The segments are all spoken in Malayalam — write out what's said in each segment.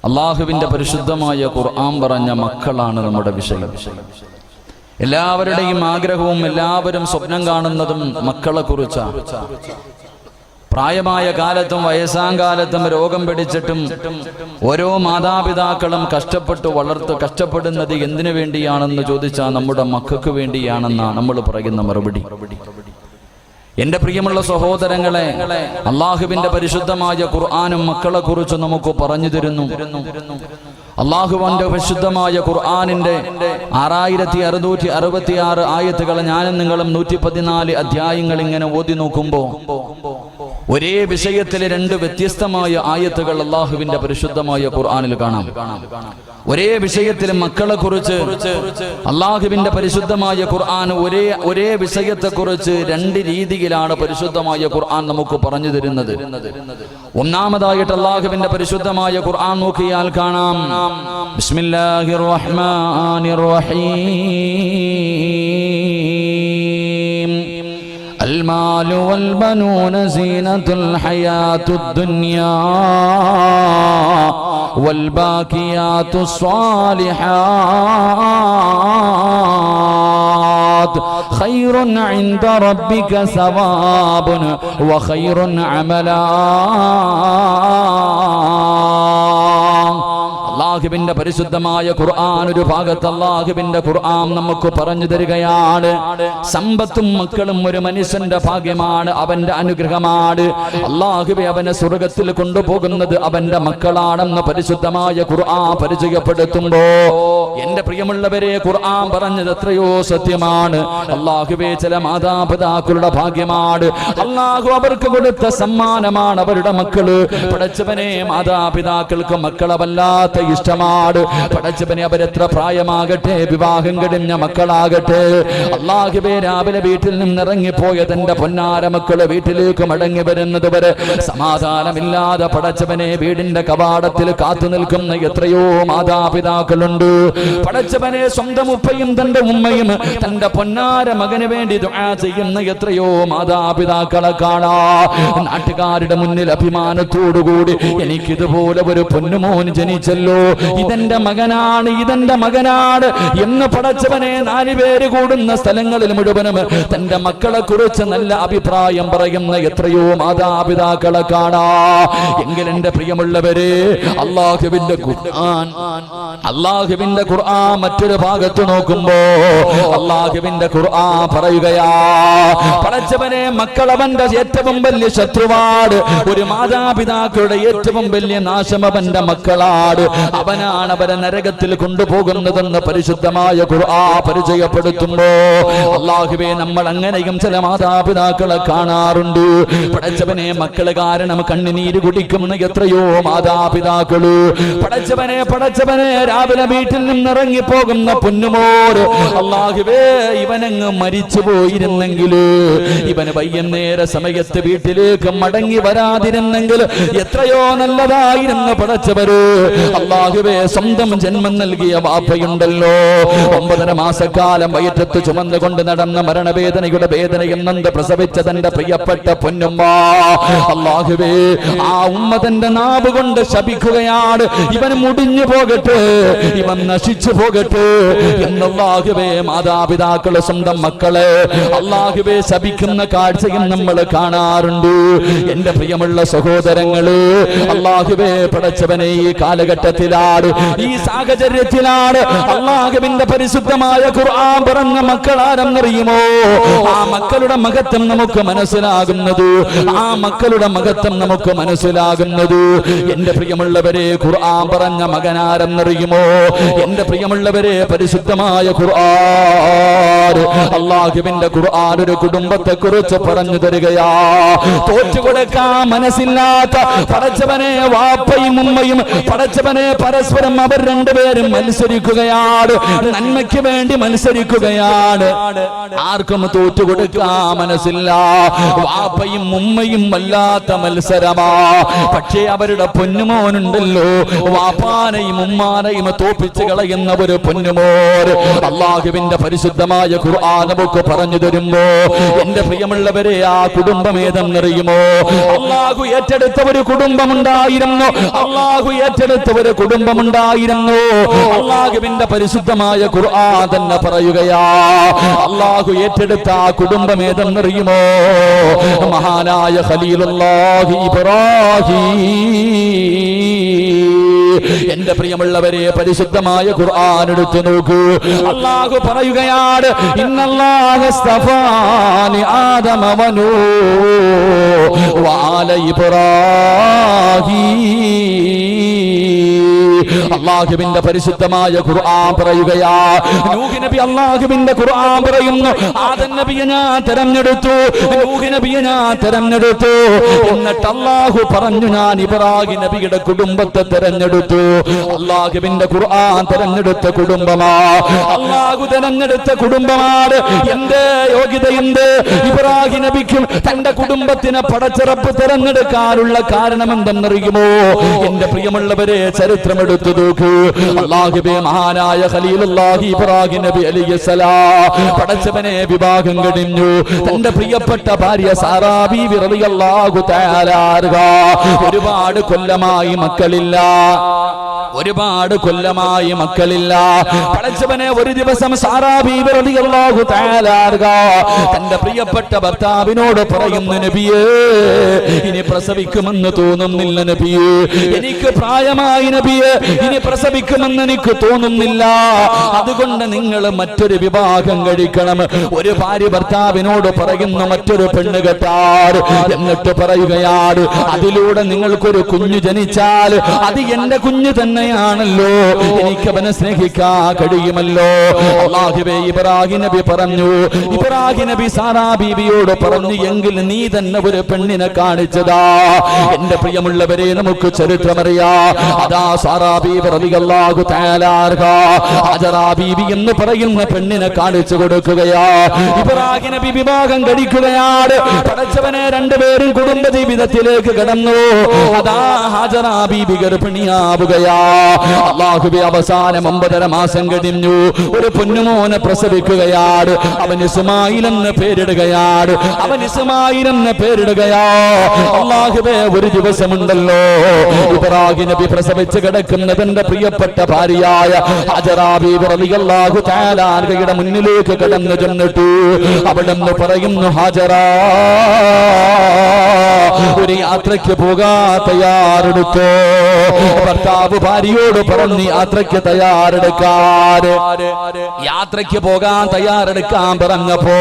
അള്ളാഹുവിന്റെ പരിശുദ്ധമായ ഖുർആൻ പറഞ്ഞ മക്കളാണ് നമ്മുടെ വിഷയം. എല്ലാവരുടെയും ആഗ്രഹവും എല്ലാവരും സ്വപ്നം കാണുന്നതും മക്കളെ കുറിച്ചാണ്. പ്രായമായ കാലത്തും വയസ്സാം കാലത്തും രോഗം പിടിച്ചിട്ടും ഓരോ മാതാപിതാക്കളും കഷ്ടപ്പെടുന്നത് എന്തിനു വേണ്ടിയാണെന്ന് ചോദിച്ചാൽ നമ്മുടെ മക്കൾക്ക് വേണ്ടിയാണെന്നാണ് നമ്മൾ പറയുന്ന മറുപടി. എന്റെ പ്രിയമുള്ള സഹോദരങ്ങളെ, അള്ളാഹുവിന്റെ പരിശുദ്ധമായ ഖുർആനും മക്കളെ കുറിച്ച് നമുക്ക് പറഞ്ഞു തരുന്നു. അള്ളാഹുവിന്റെ പരിശുദ്ധമായ ഖുർആനിന്റെ 6666 ആയത്തുകൾ ഞാനും നിങ്ങളും 114 അധ്യായങ്ങൾ ഇങ്ങനെ ഓതി നോക്കുമ്പോ ഒരേ വിഷയത്തിലെ 2 വ്യത്യസ്തമായ ആയത്തുകൾ അള്ളാഹുവിന്റെ പരിശുദ്ധമായ ഖുർആനിൽ കാണാം. ഒരേ വിഷയത്തിൽ മക്കളെ കുറിച്ച് അള്ളാഹുവിന്റെ പരിശുദ്ധമായ ഖുർആൻ ഒരേ വിഷയത്തെക്കുറിച്ച് 2 രീതിയിലാണ് പരിശുദ്ധമായ ഖുർആൻ നമുക്ക് പറഞ്ഞു തരുന്നത്. ഒന്നാമതായിട്ട് അള്ളാഹുവിന്റെ പരിശുദ്ധമായ ഖുർആൻ നോക്കിയാൽ കാണാം, ബിസ്മില്ലാഹിർ റഹ്മാനിർ റഹീം. المال والبنون زينة الحياة الدنيا والباقيات الصالحات خير عند ربك ثواب وخير عملا. അള്ളാഹുവിന്റെ പരിശുദ്ധമായ ഖുർആൻ ഒരു ഭാഗത്ത് അള്ളാഹുവിന്റെ ഖുർആൻ നമുക്ക് പറഞ്ഞു തരികയാണ്, സമ്പത്തും മക്കളും ഒരു മനുഷ്യന്റെ ഭാഗ്യമാണ്, അവന്റെ അനുഗ്രഹമാണ്. അള്ളാഹുവെ അവനെ സ്വർഗത്തിൽ കൊണ്ടുപോകുന്നത് അവന്റെ മക്കളാണെന്ന് പരിശുദ്ധമായ ഖുർആൻ പരിചയപ്പെടുത്തുമ്പോ എന്റെ പ്രിയമുള്ളവരെ, ഖുർആൻ പറഞ്ഞത് എത്രയോ സത്യമാണ്. അള്ളാഹുവെ ചില മാതാപിതാക്കളുടെ ഭാഗ്യമാണ്, അള്ളാഹു അവർക്ക് കൊടുത്ത സമ്മാനമാണ് അവരുടെ മക്കള്. പടച്ചവനെ, മാതാപിതാക്കൾക്ക് മക്കളെ വല്ലാത്ത ഇഷ്ടമാണ്. പടച്ചവനെ, അവരെത്ര പ്രായമാകട്ടെ, വിവാഹം കഴിഞ്ഞ മക്കളാകട്ടെ, അള്ളാഹുവേ രാവിലെ വീട്ടിൽ നിന്ന് ഇറങ്ങിപ്പോയ തന്റെ പൊന്നാര മക്കള് വീട്ടിലേക്ക് മടങ്ങി വരുന്നത് വരെ സമാധാനമില്ലാതെ പടച്ചവനെ വീടിന്റെ കവാടത്തിൽ കാത്തു നിൽക്കുന്ന എത്രയോ മാതാപിതാക്കളുണ്ട്. പടച്ചവനെ, സ്വന്തം ഉപ്പയും തന്റെ ഉമ്മയും തന്റെ പൊന്നാര മകന് വേണ്ടി ദുആ ചെയ്യുന്ന എത്രയോ മാതാപിതാക്കളെ കാണാ. നാട്ടുകാരുടെ മുന്നിൽ അഭിമാനത്തോടുകൂടി എനിക്കിതുപോലെ ഒരു പൊന്നുമോൻ ജനിച്ചല്ലോ, ഇതെന്റെ മകനാണ് എന്ന് പടച്ചവനെ 4 പേര് കൂടുന്ന സ്ഥലങ്ങളിൽ മുഴുവനും തന്റെ മക്കളെ കുറിച്ച് നല്ല അഭിപ്രായം പറയുന്ന എത്രയോ മാതാപിതാക്കളെ കാണാ. എങ്കിൽ എന്റെ പ്രിയമുള്ളവരെ, അള്ളാഹുവിന്റെ ഖുർആൻ മറ്റൊരു ഭാഗത്ത് നോക്കുമ്പോ അള്ളാഹുവിന്റെ ഖുർആൻ പറയുകയാ, പടച്ചവനെ, മക്കളവന്റെ ഏറ്റവും വലിയ ശത്രുവാട്, ഒരു മാതാപിതാക്കളുടെ ഏറ്റവും വലിയ നാശം അവന്റെ മക്കളാട്, അവനാണ് അവരെ നരകത്തിൽ കൊണ്ടുപോകുന്നതെന്ന് പരിശുദ്ധമായ ഖുർആൻ പരിചയപ്പെടുത്തുമ്പോ അല്ലാഹുവേ, നമ്മൾ അങ്ങനെയും ചില മാതാപിതാക്കളെ കാണാറുണ്ട്. പടച്ചവനെ, മക്കള് കാരണം കണ്ണുനീര് കുടിക്കുന്ന എത്രയോ മാതാപിതാക്കള്. പടച്ചവനെ രാവിലെ വീട്ടിൽ നിന്നിറങ്ങി പോകുന്ന പൊന്നുമോര്, അല്ലാഹുവേ, ഇവനങ്ങ് മരിച്ചു പോയിരുന്നെങ്കിൽ, ഇവന് വൈകുന്നേര സമയത്ത് വീട്ടിലേക്ക് മടങ്ങി വരാതിരുന്നെങ്കിൽ എത്രയോ നല്ലതായിരുന്നു. പടച്ചവര്, അല്ലാഹുവേ, സ്വന്തം ജന്മം നൽകിയ വാപ്പയുണ്ടല്ലോ, 9 മാസക്കാലം വയറ്റത്ത് ചുമന്നുകൊണ്ട് നടന്ന മരണവേദനയുടെ വേദനയിൽ നൊന്ത് പ്രസവിച്ച തന്റെ പ്രിയപ്പെട്ട പൊന്നുമ്മ, അല്ലാഹുവേ, ആ ഉമ്മ തന്റെ നാവ് കൊണ്ട് ശപിക്കുകയാണ്, ഇവൻ മുടിഞ്ഞു പോകട്ടെ, ഇവൻ നശിച്ചു പോകട്ടെ എന്ന്. അല്ലാഹുവേ, മാതാപിതാക്കള് സ്വന്തം മക്കളെ അല്ലാഹുവേ ശപിക്കുന്ന കാഴ്ചയും നമ്മൾ കാണാറുണ്ട്. എന്റെ പ്രിയമുള്ള സഹോദരങ്ങള്, അല്ലാഹുവേ, പടച്ചവനെ, ഈ കാലഘട്ടത്തിലാണ്, ഈ സാഹചര്യത്തിലാണ് അല്ലാഹുവിന്റെ പരിശുദ്ധമായ ഖുർആൻ പറഞ്ഞ മക്കളാരെന്നറിയുമോ? ആ മക്കളുടെ മഹത്വം നമുക്ക് മനസ്സിലാകുന്നത്, എന്റെ പ്രിയമുള്ളവരെ, ഖുർആൻ പറഞ്ഞ മകനാരെന്നറിയുമോ? എന്റെ പ്രിയമുള്ളവരെ, പരിശുദ്ധമായ ഖുർആൻ, അല്ലാഹുവിന്റെ ഖുർആൻ ഒരു കുടുംബത്തെ കുറിച്ച് പറഞ്ഞു തരികയാ. തോറ്റുകൊടുക്കാൻ മനസ്സില്ലാത്ത പടച്ചവനെ വാപ്പയും ഉമ്മയും, പടച്ചവനെ പരസ്പരം അവർ രണ്ടുപേരും മത്സരിക്കുകയാണ്, നന്മയ്ക്ക് വേണ്ടി മത്സരിക്കുകയാണ്. ആർക്കും തോറ്റുകൊടുക്കാൻ മനസ്സില്ല. വാപ്പയും ഉമ്മയും വല്ലാത്ത മത്സരമാ. പക്ഷേ അവരുടെ പൊന്നുമോനുണ്ടല്ലോ, വാപ്പാനെയും ഉമ്മാനെയും തോപ്പിച്ച് കളയുന്ന ഒരു പൊന്നുമോൻ. അള്ളാഹുവിന്റെ പരിശുദ്ധമായ ഖുർആൻ നമുക്ക് പറഞ്ഞു തരുമ്പോ എന്റെ പ്രിയമുള്ളവരെ, ആ കുടുംബം ഏതെന്നറിയുമോ? അള്ളാഹു ഏറ്റെടുത്ത ഒരു കുടുംബമുണ്ടായിരുന്നു. അള്ളാഹു ഏറ്റെടുത്ത ഒരു കുടുംബമുണ്ടായിരുന്നു. അള്ളാഹുവിന്റെ പരിശുദ്ധമായ ഖുർആൻ തന്നെ പറയുകയാ, അള്ളാഹു ഏറ്റെടുത്ത ആ കുടുംബം ഏതെന്നറിയുമോ? മഹാനായ ഖലീലുല്ലാഹി ഇബ്രാഹീം. എന്റെ പ്രിയമുള്ളവരെ, പരിശുദ്ധമായ ഖുർആൻ എടുത്തു നോക്കൂ. അള്ളാഹു പറയുകയാണ്, ഇന്നല്ലാഹ ഇസ്തഫാനി ആദമ വനൂഹ വആല ഇബ്രാഹീം. അള്ളാഹുവിന്റെ പരിശുദ്ധമായ ഖുർആൻ പറയുകയാ, നൂഹ് നബി അള്ളാഹുവിന്റെ ഖുർആൻ പറയുന്നു, ആദം നബിയെ ഞാൻ തെരഞ്ഞെടുത്തു, നൂഹ് നബിയെ ഞാൻ തെരഞ്ഞെടുത്തു. എന്നിട്ട് അള്ളാഹു പറഞ്ഞു, ഞാൻ ഇബ്രാഹിം നബിയുടെ കുടുംബത്തെ തെരഞ്ഞെടുത്തു. അള്ളാഹുവിന്റെ ഖുർആൻ തെരഞ്ഞെടുത്ത കുടുംബമാ, അള്ളാഹു തെരഞ്ഞെടുത്ത കുടുംബമാണ്. എന്റെ യോഗ്യത എന്ത്? ഇബ്രാഹിം നബിക്കും തന്റെ കുടുംബത്തിനെ പടച്ചിറപ്പ് തെരഞ്ഞെടുക്കാനുള്ള കാരണം എന്തെന്നറിയുമോ? എന്റെ പ്രിയമുള്ളവരെ, ചരിത്രമെടുത്തു നോക്കൂ. അല്ലാഹുവേ, മഹാനായ ഖലീലുല്ലാഹി ഇബ്രാഹിം നബി അലൈഹിസ്സലാം പടച്ചവനെ വിവാഹം കഴിഞ്ഞു. തന്റെ പ്രിയപ്പെട്ട ഭാര്യ സാറാ ബീവി റളിയല്ലാഹു തആല അൻഹാ ഒരുപാട് കൊല്ലമായി മക്കളില്ല. ഒരുപാട് കൊല്ലമായി മക്കളില്ല. പടച്ചവനെ ഒരു ദിവസം സാറാ ബീവി റളിയല്ലാഹു തആല അൻഹാ തന്റെ പ്രിയപ്പെട്ട ഭർത്താവിനോട് പറയുന്നു, നബിയേ, ഇനി പ്രസവിക്കുമെന്ന് തോന്നുന്നില്ല നബിയേ, എനിക്ക് പ്രായമായി നബിയേ, ഇനി പ്രസവിക്കുമെന്ന് എനിക്ക് തോന്നുന്നില്ല. അതുകൊണ്ട് നിങ്ങൾ മറ്റൊരു വിവാഹം കഴിക്കണം. ഒരു ഭാര്യ ഭർത്താവിനോട് പറയുന്നു, മറ്റൊരു പെണ്ണ് കെട്ടാർ. എന്നിട്ട് പറയുകയാണ്, അതിലൂടെ നിങ്ങൾക്കൊരു കുഞ്ഞു ജനിച്ചാൽ അത് എന്റെ കുഞ്ഞു തന്നെയാണല്ലോ, എനിക്ക് അവനെ സ്നേഹിക്കാൻ കഴിയുമല്ലോ. അല്ലാഹുവേ, ഇബ്രാഹിം നബി പറഞ്ഞു. ഇബ്രാഹിം നബി സാറാ ബീവിയോട് പറഞ്ഞു, എങ്കിൽ നീ തന്നെ ഒരു പെണ്ണിനെ കാണിച്ചതാ. എന്റെ പ്രിയമുള്ളവരെ, നമുക്ക് ചരിത്രമറിയാം. അതാ സാറാ ബീവി റളിയല്ലാഹു തആല അൻഹാ ഹജറാ ബീവി എന്ന് പറയുന്ന പെണ്ണിനെ കാണിച്ചു കൊടുക്കുകയാ. ഇബ്രാഹിം നബി വിവാഹം കഴിക്കുകയാണ്. പടച്ചവനെ, രണ്ടുപേരും കുടുംബ ജീവിതത്തിലേക്ക് കടന്നു. അതാ ഹജറാ ബീവി ഗർഭിണിയാവുകയാ. അല്ലാഹുവേ, അവസാനം 9.5 മാസം കഴിഞ്ഞു. ഒരു പൊന്നുമോനെ പ്രസവിക്കുകയാണ്. അവൻ ഇസ്മായിൽ എന്ന് പേരിടുകയാണ്. അവൻ ഇസ്മായിൽ എന്ന് പേരിടുകയാ. അല്ലാഹുവേ, ഒരു ദിവസമുണ്ടല്ലോ, ഇബ്രാഹിം നബി പ്രസവിച്ച് കിടക്കുന്നതിന്റെ പ്രിയപ്പെട്ട ഭാര്യയായ ഹജറാ ബീവി റളിയല്ലാഹു തആല അൻഹയുടെ മുന്നിലേക്ക് കടന്നു ചെന്നിട്ടു അവിടുന്ന് പറയുന്നു, ഹജറാ, ഒരു യാത്രയ്ക്ക് പോകാൻ തയ്യാറെടുത്തോ? ഭർത്താവ് ഭാര്യയോട് പറഞ്ഞു, യാത്രയ്ക്ക് തയ്യാറെടുക്കാൻ, യാത്രയ്ക്ക് പോകാൻ തയ്യാറെടുക്കാൻ പറഞ്ഞപ്പോ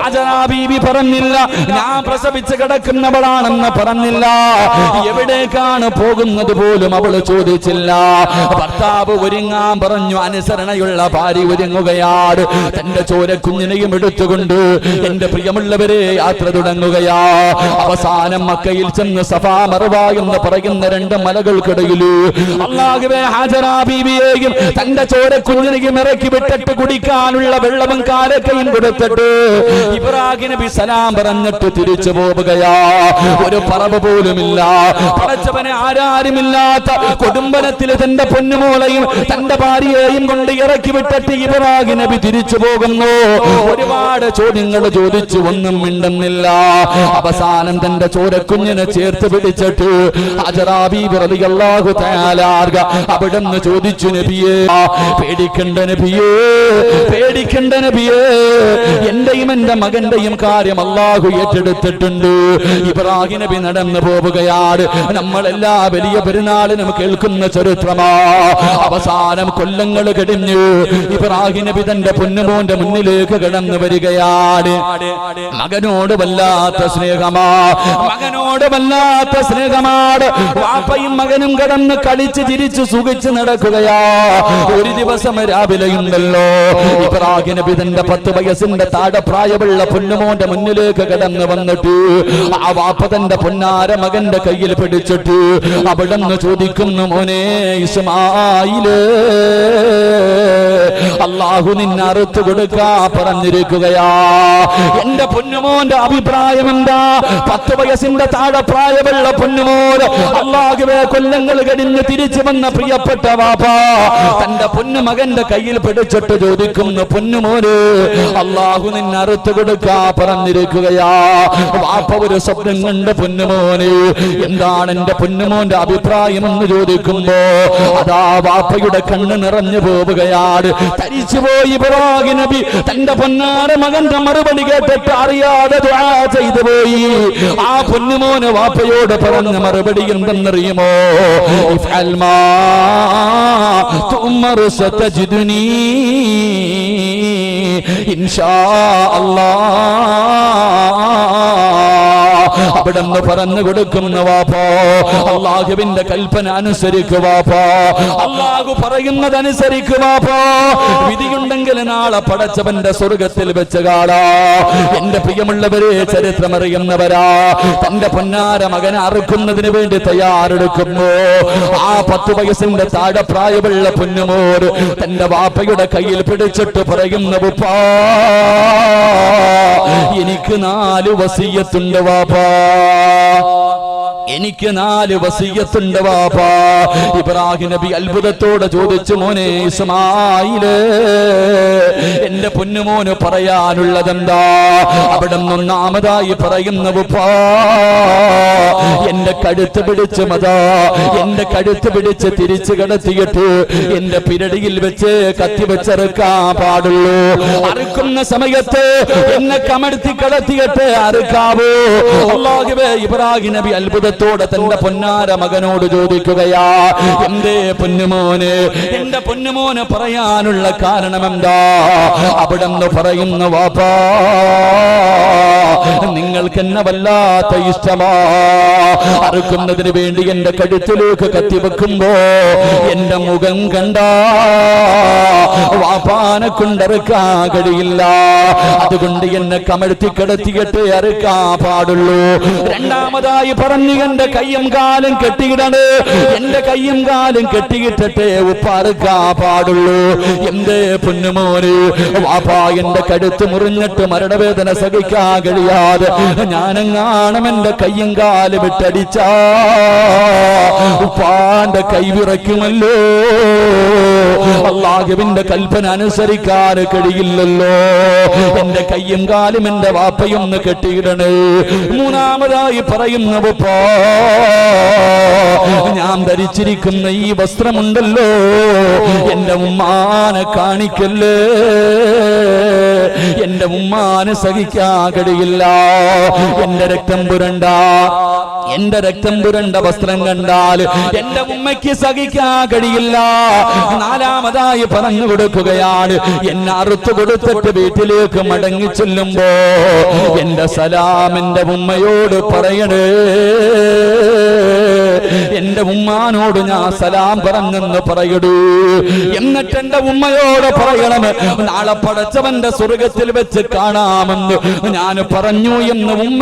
ഹജറാ ബീവി പറഞ്ഞില്ല, ഞാൻ പ്രസവിച്ച് കിടക്കുന്നവളാണെന്ന് പറഞ്ഞില്ല. എവിടേക്കാണ് പോകുന്നത് പോലും അവള് ചോദിച്ചില്ല. ഭർത്താവ് ഒരുങ്ങാൻ പറഞ്ഞു. അനുസരണയുള്ള ഭാര്യ ഒരുങ്ങുകയാണ്. തന്റെ ചോരക്കുഞ്ഞിനെയും എടുത്തുകൊണ്ട് എന്റെ പ്രിയമുള്ളവരെ യാത്ര തുടങ്ങുകയാ. അവസാനം മക്കയിൽ ചെന്ന് സഫാ മർവ എന്ന് പറയുന്ന 2 മലകൾക്കിടയിൽ അല്ലാഹുവേ, ഹജറാ ബീവിയെയും തന്റെ ചോരക്കുഞ്ഞിനെയും ഇറക്കി വിട്ടിട്ട് കുടിക്കാനുള്ള വെള്ളവും കാലക്കയും കൊടുത്തിട്ട് ഇബ്രാഹിം നബി സലാം പറഞ്ഞിട്ട് തിരിച്ചു പോവുകയാ. ഒരു പറവ് പോലുമില്ല. പടച്ചവനെ, ആരാരുമില്ലാത്ത കൊടുമ്പനത്തിൽ തന്റെ പൊന്നുമോളെയും തന്റെ ഭാര്യയെയും കൊണ്ട് ഇറക്കി വിട്ടിട്ട് ഇബ്രാഹിം നബി തിരിച്ചു പോകുന്നു. ഒരുപാട് ചോദ്യങ്ങൾ ചോദിച്ചു, ഒന്നും മിണ്ടുന്നില്ല. അവസാനം തന്റെ ചോരക്കുഞ്ഞിനെ ചേർത്ത് പിടിച്ചിട്ട് ഹജറാ ബീവി റളിയല്ലാഹു തആല അൻഹ അവിടുന്ന് ചോദിച്ചു, നബിയേ, പേടിക്കണ്ട നബിയേ, പേടിക്കണ്ട നബിയേ, എന്റെയും എന്റെ മകന്റെയും കാര്യം അല്ലാഹു ഏറ്റെടുത്തിട്ടുണ്ട്. ഇബ്രാഹിം നബി നടന്നു പോവുകയാണ്. നമ്മളെല്ലാ വലിയ പെരുന്നാളിനും കേൾക്കുന്ന ചരിത്രമാ. അവസാനം കൊല്ലങ്ങൾ കഴിഞ്ഞു. ഇബ്രാഹിം നബി തന്റെ പൊന്നുമോന്റെ മുന്നിലേക്ക് കടന്നു വരികയാണ്. മകനോട് വല്ലാത്ത സ്നേഹമാ, മകനോട് വല്ലാത്ത സ്നേഹമാണ്. വാപ്പയും മകനും കടന്ന് കളിച്ച് ചിരിച്ചു ചിരിച്ചു സുഖിച്ച് നടക്കുകയാ. ഒരു ദിവസം രാവിലെയുണ്ടല്ലോ ഇബ്രാഹിം നബി തന്റെ 10 വയസ്സിന്റെ താഴെ പ്രായമുള്ള പൊന്നുമോന്റെ മുന്നിലേക്ക് കടന്നു വന്നിട്ട് ആ വാപ്പ തന്റെ പൊന്നാര മകന്റെ കയ്യിൽ പിടിച്ചിട്ട് അവിടെന്ന് ചോദിക്കുന്നു, മോനെ ഇസ്മായില്, അല്ലാഹു നിന്നെ അറുത്തു കൊടുക്കാ പറഞ്ഞിരിക്കുകയാ. എന്റെ പൊന്നുമോന്റെ അഭിപ്രായം എന്താ? 10 വയസ്സിന്റെ താഴെ പ്രായമുള്ള പൊന്നുമോൻ, അല്ലാഹുവേ കൊല്ലങ്ങൾ കഴിഞ്ഞ് തിരിച്ചു വന്ന പ്രിയപ്പെട്ട വാപ്പ തന്റെ പൊന്നുമകന്റെ കയ്യിൽ പിടിച്ചിട്ട് ചോദിക്കുന്നു, പൊന്നുമോന് അല്ലാഹു നിന്നെ അറുത്തു കൊടുക്കാ പറഞ്ഞിരിക്കുകയാ. വാപ്പ ഒരു സ്വപ്നം കണ്ട് പൊന്നുമോന് എന്താണ് എന്റെ പൊന്നുമോന്റെ അഭിപ്രായം എന്ന് ചോദിക്കുമ്പോ അതാ വാപ്പയുടെ കണ്ണ് നിറഞ്ഞു പോവുകയാണ്. തരിച്ചുപോയി ഇബ്രാഹിം നബി തന്റെ പൊന്നാര മകന്റെ മറുപടി കേട്ടിട്ട് അറിയാതെ ദുആ ചെയ്തു പോയി. ആ പൊന്നുമോന് വാപ്പയോട് പറഞ്ഞ മറുപടി എന്തെന്നറിയുമോ? ഇഫ്അൽ മാ തുമർ സതജിദുനി ഇൻഷാ അല്ലാഹ്. അവിടെന്ന് പറഞ്ഞു കൊടുക്കുന്ന വാപ്പോ അല്ലാഹുവിന്റെ കൽപ്പന അനുസരിക്കുക വാപ്പോ, അല്ലാഹു പറയുന്നതനുസരിക്കുക വാപ്പോ. വിധിയുണ്ടെങ്കിൽ നാളെ പടച്ചവന്റെ സ്വർഗത്തിൽ വെച്ച് കാണാ. എന്റെ പ്രിയമുള്ളവരെ, ചരിത്രമറിയുന്നവരാ തന്റെ പൊന്നാര മകനെ അറുക്കുന്നതിന് വേണ്ടി തയ്യാറെടുക്കുമ്പോ ആ 10 വയസ്സിന്റെ താഴെ പ്രായമുള്ള പൊന്നുമോർ തന്റെ വാപ്പയുടെ കയ്യിൽ പിടിച്ചിട്ട് പറയുന്ന, ഉപ്പാ എനിക്ക് 4 വസിയ്യത്തുണ്ട് വാപ്പാ, എനിക്ക് 4 വസിയ്യത്തുണ്ട് വാപ്പാ. ഇബ്രാഹിം നബി അത്ഭുതത്തോടെ ചോദിച്ചു, മോനെ ഇസ്മായില്, എന്റെ പൊന്നുമോന് പറയാനുള്ളതെന്താ? അവിടെ ഒന്നാമതായി പറയുന്ന, ഉപ്പാ എന്റെ കഴുത്ത് പിടിച്ച് എന്റെ കഴുത്ത് പിടിച്ച് തിരിച്ചു കടത്തിയിട്ട് എന്റെ പിരടിയിൽ വെച്ച് കത്തി വെച്ചറുക്കാൻ പാടുള്ളൂ. അറുക്കുന്ന സമയത്ത് എന്നെ കമഴ്ത്തി കടത്തിയിട്ട് അറുക്കാവൂ. അല്ലാഹുവേ, ഇബ്രാഹിം നബി അത്ഭുതത്തോടെ തന്റെ പൊന്നാര മകനോട് ചോദിക്കുകയാ, എന്തേ പൊന്നുമോന്, എന്റെ പൊന്നുമോന് പറയാനുള്ള കാരണം എന്താ? അവിടെ പറയുന്ന, വാപ്പാ നിങ്ങൾക്ക് എന്നെ വല്ലാത്ത ഇഷ്ടമാ. അറുക്കുന്നതിന് വേണ്ടി എന്റെ കഴുത്തിലേക്ക് കത്തിവെക്കുമ്പോ എന്റെ മുഖം കണ്ട വാപ്പാനെ കൊണ്ടറുക്കാൻ കഴിയില്ല. അതുകൊണ്ട് എന്നെ കമഴ്ത്തി കിടത്തിയിട്ട് അറുക്കാൻ പാടുള്ളൂ. രണ്ടാമതായി പറഞ്ഞു, എന്റെ കയ്യും കാലും കെട്ടിയിടണ്, എന്റെ കയ്യും കാലും കെട്ടിയിട്ടിട്ടേ ഉപ്പറുക്കാൻ പാടുള്ളൂ. എന്തേ പൊന്നുമോന്? വാപ്പാ എന്റെ കഴുത്ത് മുറിഞ്ഞിട്ട് മരണവേദന സഹിക്കാൻ കഴിയാതെ ഞാനെങ്ങാണം എന്റെ കയ്യും കാലും വിട്ടടിച്ചാ ഉപ്പാന്റെ കൈ വിറയ്ക്കുമല്ലോ. അല്ലാഹുവിന്റെ കൽപ്പന അനുസരിക്കാൻ കഴിയില്ലല്ലോ. എന്റെ കയ്യും കാലും എന്റെ വാപ്പയൊന്ന് കെട്ടിയിടണേ. മൂന്നാമതായി പറയുന്ന, ഉപ്പാ ഞാൻ ധരിച്ചിരിക്കുന്ന ഈ വസ്ത്രമുണ്ടല്ലോ, എന്റെ ഉമ്മാനെ കാണിക്കല്ലേ, എന്റെ ഉമ്മാനെ സഹിക്കാൻ കഴിയില്ല. എന്റെ രക്തം പുരണ്ട വസ്ത്രം കണ്ടാൽ എന്റെ ഉമ്മയ്ക്ക് സഹിക്കാൻ കഴിയില്ല. നാലാമതായി പറഞ്ഞു കൊടുക്കുകയാണ്, എന്നെ അറുത്തു കൊടുത്തിട്ട് വീട്ടിലേക്ക് മടങ്ങി ചെല്ലുമ്പോ എന്റെ സലാം എന്റെ ഉമ്മയോട് പറയണേ, എന്റെ ഉമ്മാനോട് ഞാൻ സലാം പറഞ്ഞെന്ന് പറയടൂ. എന്നിട്ട് എന്റെ ഉമ്മയോട് പറയണം, നാളെ പടച്ചവന്റെ സ്വർഗത്തിൽ വെച്ച് കാണാമെന്ന് ഞാൻ പറഞ്ഞു എന്ന് ഉമ്മ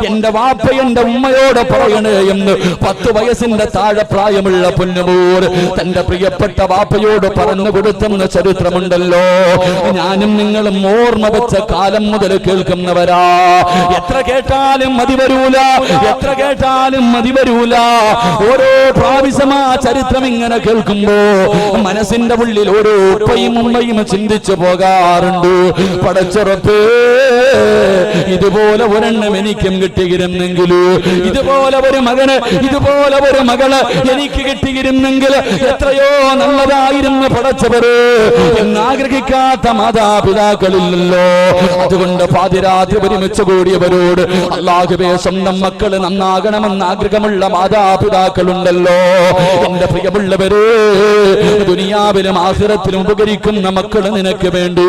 എന്റെ വാപ്പ എന്റെ ഉമ്മയോട് പറയണേ എന്ന് 10 വയസ്സിന്റെ താഴെ പ്രായമുള്ള പൊന്നുമോർ തന്റെ പ്രിയപ്പെട്ട വാപ്പയോട് പറഞ്ഞു കൊടുത്തെന്ന് ചരിത്രമുണ്ടല്ലോ. ഞാനും നിങ്ങളും ഓർമ്മ വെച്ച കാലം മുതൽ കേൾക്കുന്നവരാ. എത്ര കേട്ടാലും മതി വരൂല, എത്ര കേട്ടാലും മതി വരൂല. ഓരോ പ്രാവശ്യം ആ ചരിത്രം ഇങ്ങനെ കേൾക്കുമ്പോ മനസ്സിന്റെ ഉള്ളിൽ ഓരോ ഉപ്പയും ഉമ്മയും ചിന്തിച്ചു പോകാറുണ്ട്. പടച്ചുറപ്പേ, ഇതുപോലെ ഒരെണ്ണം എനിക്കും കിട്ടിയിരുന്നെങ്കിൽ, ഇതുപോലെ ഒരു മകന്, ഇതുപോലെ ഒരു മകള് എനിക്ക് കിട്ടിയിരുന്നെങ്കിൽ എത്രയോ നല്ലതായിരുന്നു പടച്ചവര് എന്നാഗ്രഹിക്കാത്ത മാതാപിതാക്കളില്ലല്ലോ. അതുകൊണ്ട് പാതിരാത്രി ഒരുമിച്ച് കൂടിയവരോട് അല്ലാഹുവേ, സ്വന്തം മക്കള് നന്നാകണമെന്ന് ആഗ്രഹമുള്ള മാതാപിതാക്കൾ മാതാപിതാക്കളുണ്ടല്ലോ. എന്റെ പ്രിയമുള്ളവരെ, ദുനിയാവിലും ആഖിറത്തിലും ഉപകരിക്കുന്ന മക്കള് നിനക്ക് വേണ്ടി,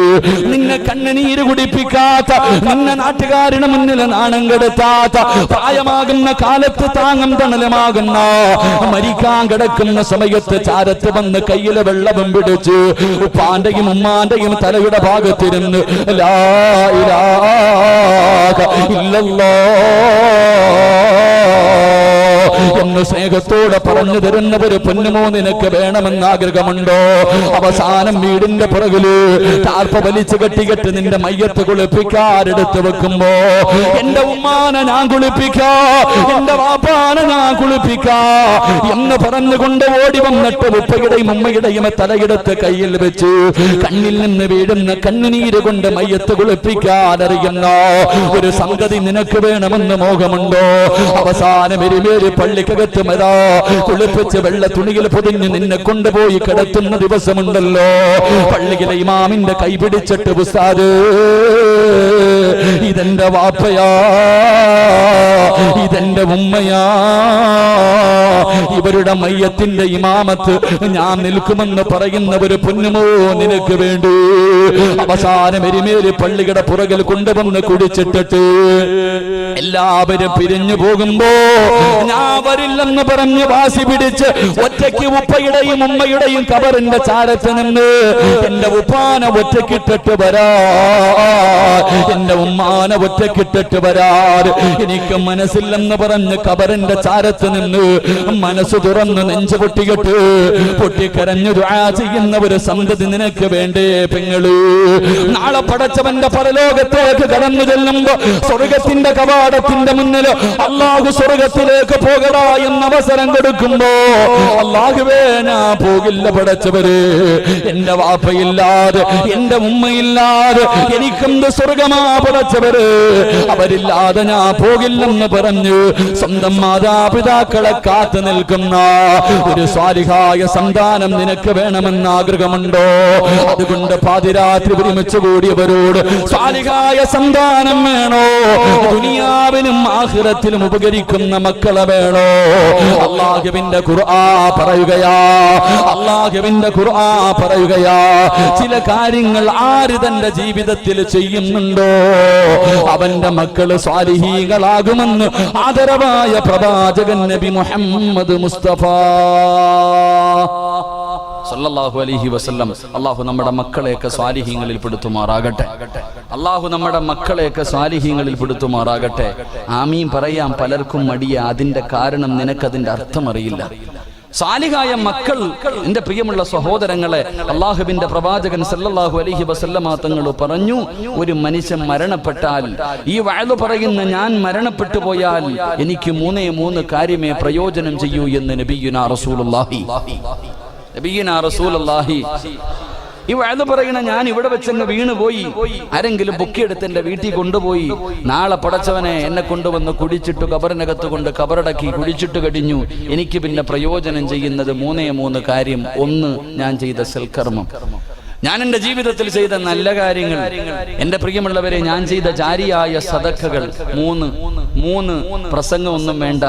നിന്നെ കണ്ണുനീര് കുടിപ്പിക്കാത്ത, നിന്നെ നാട്ടുകാരുടെ മുന്നിൽ നാണം കെടുത്താത്ത, പ്രായമാകുന്ന കാലത്ത് താങ്ങും തണലുമാകുന്ന, മരിക്കാൻ കിടക്കുന്ന സമയത്ത് ചാരത്ത് വന്ന് കയ്യിലെ വെള്ളവും പിടിച്ച് ഉപ്പാന്റെയും ഉമ്മാന്റെയും തലയുടെ ഭാഗത്തിരുന്ന് ലാ ഇലാഹ ഇല്ലല്ലാഹ് എന്ന് സ്നേഹത്തോടെ പറഞ്ഞു തരുന്ന ഒരു പൊന്നുമോ നിനക്ക് വേണമെന്ന് ആഗ്രഹമുണ്ടോ? അവസാനം വീടിന്റെ പുറകില് താർപ്പ വലിച്ചു കെട്ടികെട്ട് നിന്റെ മയ്യത്ത് കുളിപ്പിക്കാരെടുത്ത് വെക്കുമ്പോ, എന്റെ ഉമ്മാനെ ഞാൻ കുളിപ്പിക്കാ, എന്റെ വാപ്പാനെ ഞാൻ കുളിപ്പിക്കാ എന്ന് പറഞ്ഞുകൊണ്ട് ഓടി വന്നിട്ട് ഉപ്പയുടെയും ഉമ്മയുടെയും തലയെടുത്ത് കയ്യിൽ വെച്ച് കണ്ണിൽ നിന്ന് വീഴുന്ന കണ്ണുനീര് കൊണ്ട് മയ്യത്ത് കുളിപ്പിക്കാനറിയുന്ന ഒരു സംഗതി നിനക്ക് വേണമെന്ന് മോഹമുണ്ടോ? അവസാനം എരിമേരി പള്ളിക്കകത്ത് മരാ കുളിപ്പിച്ച് വെള്ള തുണിയിൽ പൊതിഞ്ഞ് നിന്നെ കൊണ്ടുപോയി കിടത്തുന്ന ദിവസമുണ്ടല്ലോ. പള്ളിയിലെ ഇമാമിന്റെ കൈ പിടിച്ചിട്ട് ഉസ്താദ്, ഇതെന്റെ വാപ്പയാ, ഇതെന്റെ ഉമ്മയാ, ഇവരുടെ മയ്യത്തിന്റെ ഇമാമത്ത് ഞാൻ നിൽക്കുമെന്ന് പറയുന്ന ഒരു പൊന്നുമോ നിനക്ക് വേണ്ടി അവസാനം എരിമേലി പള്ളിയുടെ പുറകിൽ കൊണ്ടുവന്ന് കുടിച്ചിട്ടിട്ട് എല്ലാവരും പിരിഞ്ഞു പോകുമ്പോ ഞാൻ വരില്ലെന്ന് പറഞ്ഞ് വാശി പിടിച്ച് ഒറ്റയ്ക്ക് ഉപ്പയുടെയും ഉമ്മയുടെയും കബറിന്റെ ചാരത്ത് നിന്ന് എന്റെ ഉപ്പാനെ ഒറ്റക്കിട്ടിട്ട് വരാ, എന്റെ ഉമ്മാനെ ഒറ്റക്കിട്ടിട്ട് വരാറ് എനിക്ക് മനസ്സില്ലെന്ന് പറഞ്ഞ് കബറിന്റെ ചാരത്ത് നിന്ന് മനസ്സ് തുറന്ന് നെഞ്ചു പൊട്ടിക്കരഞ്ഞു ദുആ ചെയ്യുന്ന ഒരു സന്തതി നിനക്ക് വേണ്ടേ പെങ്ങള്? നാളെ പടച്ചവന്റെ പരലോകത്തേക്ക് കടന്നു ചെല്ലുമ്പോ സ്വർഗത്തിന്റെ കവാടത്തിന്റെ മുന്നിൽ അല്ലാഹു സ്വർഗത്തിലേക്ക് പോകടാ എന്ന അവസരം കൊടുക്കുമ്പോ അല്ലാഹുവേ ഞാൻ പോകില്ല പടച്ചവര്, എന്റെ വാപ്പയില്ലാതെ എന്റെ ഉമ്മയില്ലാതെ എനിക്കെന്ത് സ്വർഗമാ പടച്ചവര്, അവരില്ലാതെ ഞാൻ പോകില്ലെന്ന് പറഞ്ഞു സ്വന്തം മാതാപിതാക്കളെ കാത്തു നിൽക്കുന്ന ഒരു സ്വാലിഹായ സന്താനം നിനക്ക് വേണമെന്ന് ആഗ്രഹമുണ്ടോ? അതുകൊണ്ട് പാതിരാത്രി ഒരുമിച്ച് കൂടിയവരോട് സ്വാലിഹായ സന്താനം വേണോ? ദുനിയാവിലും ആഖിറത്തിലും ഉപകരിക്കുന്ന മക്കളെ വേണോ? അല്ലാഹുവിന്റെ ഖുർആൻ പറയുകയാ, അല്ലാഹുവിന്റെ ഖുർആൻ പറയുകയാ, ചില കാര്യങ്ങൾ ആര് തന്റെ ജീവിതത്തിൽ ചെയ്യുന്നുണ്ടോ അവന്റെ മക്കള് സ്വാലിഹീകളാകുമെന്ന് ആദരവായ പ്രവാചകൻ നബി മുഹമ്മദ് മുസ്തഫ സല്ലല്ലാഹു അലൈഹി വസല്ലം. അല്ലാഹു നമ്മുടെ മക്കളെയൊക്കെ സ്വാലിഹീങ്ങളിൽ പെടുത്തുമാറാകട്ടെ. അല്ലാഹു നമ്മുടെ മക്കളെയൊക്കെ സ്വാലിഹീങ്ങളിൽ പെടുത്തുമാറാകട്ടെ. ആമീൻ പറയാൻ പലർക്കും മടിയ, അതിന്റെ കാരണം നിനക്കതിന്റെ അർത്ഥം അറിയില്ല. സാലിഹായ മക്കൾ, എന്റെ പ്രിയമുള്ള സഹോദരങ്ങളെ, അല്ലാഹുവിന്റെ പ്രവാചകൻ സല്ലല്ലാഹു അലൈഹി വസല്ലമ തങ്ങൾ പറഞ്ഞു, ഒരു മനുഷ്യൻ മരണപ്പെട്ടാൽ, ഈ വഅദ് പറയുന്ന ഞാൻ മരണപ്പെട്ടു പോയാൽ എനിക്ക് മൂന്നേ കാര്യമേ പ്രയോജനം ചെയ്യൂ എന്ന് നബിയുനാ റസൂലുള്ളാഹി. ഈ വഅദ് പറയുന്ന ഞാൻ ഇവിടെ വെച്ചങ്ങ് വീണുപോയി, ആരെങ്കിലും പൊക്കിയെടുത്ത് എന്റെ വീട്ടിൽ കൊണ്ടുപോയി, നാളെ പടച്ചവനെ എന്നെ കൊണ്ടുവന്ന് കുടിച്ചിട്ട് കബറിനകത്ത് കൊണ്ട് കബറടക്കി കുടിച്ചിട്ട് കഴിഞ്ഞു, എനിക്ക് പിന്നെ പ്രയോജനം ചെയ്യുന്നത് മൂന്നേ കാര്യം. ഒന്ന്, ഞാൻ ചെയ്ത സൽക്കർമ്മം, ഞാൻ എന്റെ ജീവിതത്തിൽ ചെയ്ത നല്ല കാര്യങ്ങൾ, എന്റെ പ്രിയമുള്ളവരെ ഞാൻ ചെയ്ത ജാരിയായ സദഖകൾ. മൂന്ന് പ്രസംഗമൊന്നും വേണ്ട,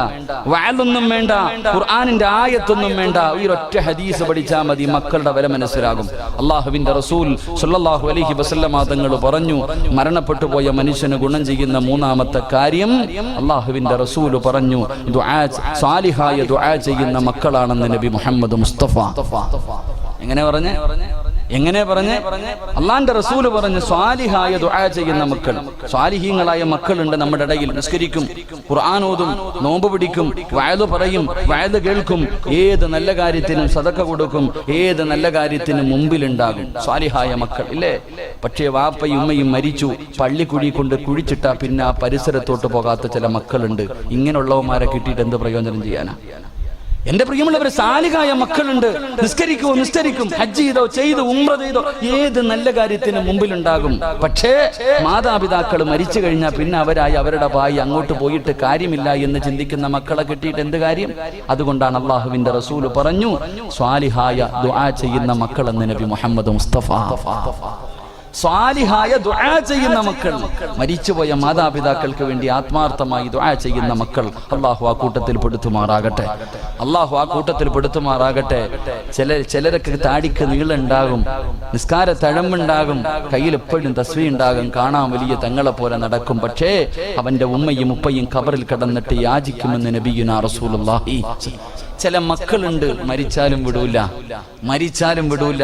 വഅദൊന്നും വേണ്ട, ഖുർആനിന്റെ ആയത്തൊന്നും വേണ്ട, ഈ ഒറ്റ ഹദീസ് പഠിച്ചാൽ മതി, മക്കളുടെ വില മനസ്സിലാകും. അല്ലാഹുവിന്റെ റസൂൽ സല്ലല്ലാഹു അലൈഹി വസല്ലമ തങ്ങൾ പറഞ്ഞു, മരണപ്പെട്ടു പോയ മനുഷ്യന് ഗുണം ചെയ്യുന്ന മൂന്നാമത്തെ കാര്യം, അല്ലാഹുവിന്റെ റസൂൽ പറഞ്ഞു, ദുആ, സാലിഹായ ദുആ ചെയ്യുന്ന മക്കളാണെന്ന് നബി മുഹമ്മദ് മുസ്തഫ. എങ്ങനെ പറഞ്ഞേ? അള്ളാന്റെ റസൂല് പറഞ്ഞു, സ്വാലിഹായ ദുആ ചെയ്യുന്ന മക്കൾ. സ്വാലിഹീങ്ങളായ മക്കളുണ്ട് നമ്മുടെ ഇടയിൽ. നിസ്കരിക്കും, ഖുർആൻ ഓതും, നോമ്പ് പിടിക്കും, വഅദ് പറയും, വഅദ് കേൾക്കും, ഏത് നല്ല കാര്യത്തിനും സദഖ കൊടുക്കും, ഏത് നല്ല കാര്യത്തിനും മുമ്പിലുണ്ടാകും. സ്വാലിഹായ മക്കൾ ഇല്ലേ? പക്ഷേ വാപ്പയും ഉമ്മയും മരിച്ചു, പള്ളിക്കുഴി കൊണ്ട് കുഴിച്ചിട്ടാ പിന്നെ ആ പരിസരത്തോട്ട് പോകാത്ത ചില മക്കളുണ്ട്. ഇങ്ങനെയുള്ളവന്മാരെ കിട്ടിയിട്ട് എന്ത് പ്രയോജനം ചെയ്യാനാ? എന്റെ പ്രിയമുള്ളവർ, സാലിഹായ മക്കളുണ്ട്. നിസ്കരിക്കും, ഹജ്ജ് ചെയ്തോ ഉംറ ചെയ്തോ, ഏത് നല്ല കാര്യത്തിന് മുമ്പിലുണ്ടാകും. പക്ഷേ മാതാപിതാക്കൾ മരിച്ചു കഴിഞ്ഞാൽ പിന്നെ അവരുടെ ഭായി അങ്ങോട്ട് പോയിട്ട് കാര്യമില്ല എന്ന് ചിന്തിക്കുന്ന മക്കളെ കിട്ടിയിട്ട് എന്ത് കാര്യം? അതുകൊണ്ടാണ് അല്ലാഹുവിന്റെ റസൂല് പറഞ്ഞു, സ്വാലിഹായ ദുആ ചെയ്യുന്ന മക്കളെന്ന് നബി മുഹമ്മദ് മുസ്തഫ. സ്വാലിഹായ ദുആ ചെയ്യുന്ന മക്കൾ, മരിച്ചുപോയ മാതാപിതാക്കൾക്ക് വേണ്ടി ആത്മാർത്ഥമായി ദുആ ചെയ്യുന്ന മക്കൾ അല്ലാഹു ആ കൂട്ടത്തിൽ പെടുത്തുമാറാകട്ടെ. അല്ലാഹു ആ കൂട്ടത്തിൽ പെടുത്തുമാറാകട്ടെ. ചിലരൊക്കെ താടിക്ക് നീളുണ്ടാകും, നിസ്കാര തഴമ്പുണ്ടാകും, കയ്യിൽ എപ്പോഴും തസ്ബീഹ് ഉണ്ടാകും, കാണാൻ വലിയ തങ്ങളെ പോലെ നടക്കും. പക്ഷേ അവന്റെ ഉമ്മയും ഉപ്പയും ഖബറിൽ കിടന്നിട്ട് യാചിക്കുമെന്ന് നബിയുനാ റസൂലുള്ളാഹി. ചില മക്കളുണ്ട് മരിച്ചാലും വിടൂല,